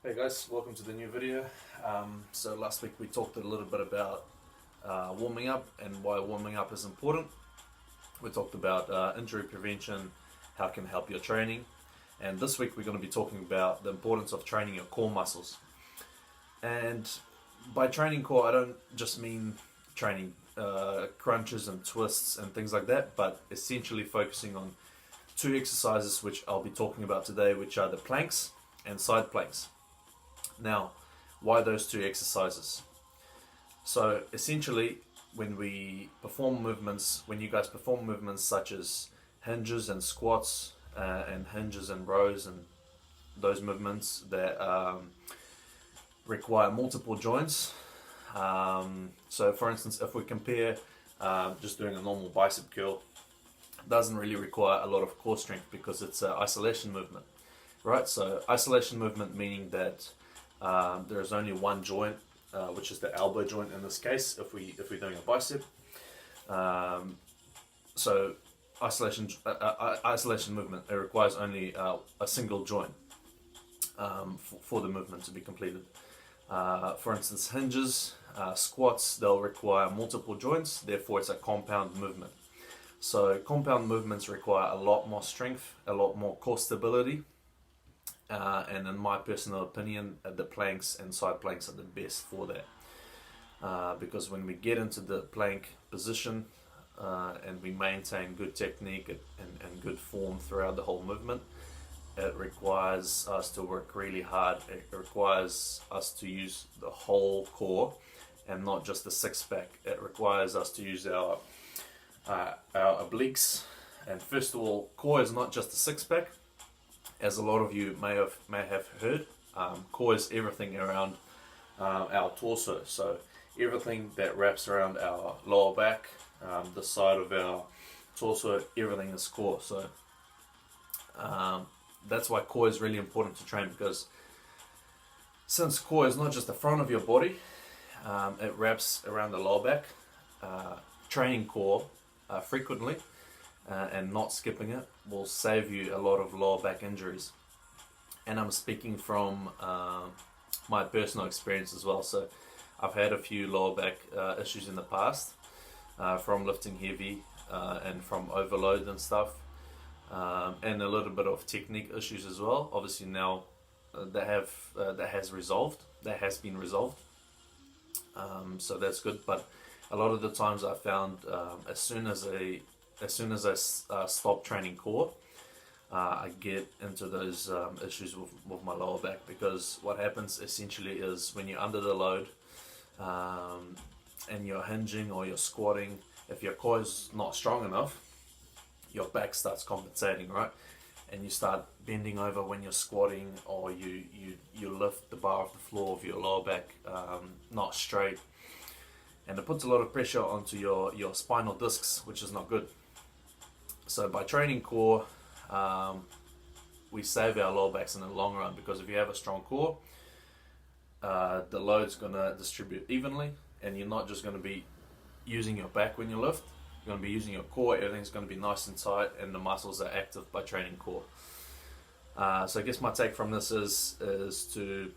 Hey guys, welcome to the new video. So last week we talked a little bit about warming up and why warming up is important. We talked about injury prevention, how it can help your training, and this week we're going to be talking about the importance of training your core muscles. And by training core, I don't just mean training crunches and twists and things like that, but essentially focusing on two exercises which I'll be talking about today, which are the planks and side planks. Now, why those two exercises? So essentially, when you guys perform movements such as hinges and squats and hinges and rows and those movements that require multiple joints. So for instance, if we compare just doing a normal bicep curl, doesn't really require a lot of core strength because it's an isolation movement, right? So isolation movement meaning that there's only one joint, which is the elbow joint in this case, if we're doing a bicep. So isolation movement, it requires only a single joint for the movement to be completed. For instance, hinges, squats, they'll require multiple joints, therefore it's a compound movement. So compound movements require a lot more strength, a lot more core stability. And in my personal opinion, the planks and side planks are the best for that. Because when we get into the plank position and we maintain good technique and good form throughout the whole movement, it requires us to work really hard. It requires us to use the whole core and not just the six pack. It requires us to use our obliques. And first of all, core is not just a six pack. As a lot of you may have heard, core is everything around our torso. So everything that wraps around our lower back, the side of our torso, everything is core. So that's why core is really important to train, because since core is not just the front of your body, it wraps around the lower back. Training core frequently and not skipping it will save you a lot of lower back injuries. And I'm speaking from my personal experience as well. So I've had a few lower back issues in the past from lifting heavy and from overload and stuff, and a little bit of technique issues as well. Obviously now that has been resolved, so that's good. But a lot of the times I found as soon as I stop training core, I get into those issues with my lower back, because what happens essentially is when you're under the load and you're hinging or you're squatting, if your core is not strong enough, your back starts compensating, right? And you start bending over when you're squatting, or you lift the bar off the floor of your lower back not straight, and it puts a lot of pressure onto your spinal discs, which is not good. So by training core, we save our lower backs in the long run, because if you have a strong core, the load's going to distribute evenly, and you're not just going to be using your back when you lift. You're going to be using your core. Everything's going to be nice and tight, and the muscles are active by training core. So I guess my take from this is to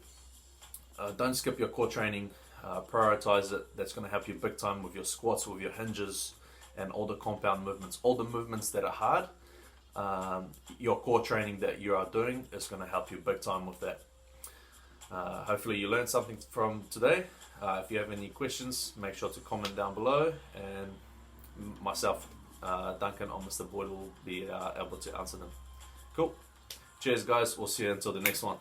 don't skip your core training. Prioritize it. That's going to help you big time with your squats, with your hinges, and all the compound movements, all the movements that are hard. Your core training that you are doing is going to help you big time with that. Hopefully you learned something from today. If you have any questions, make sure to comment down below, and myself, Duncan or Mr. Boyd will be able to answer them. Cool. Cheers guys, we'll see you until the next one.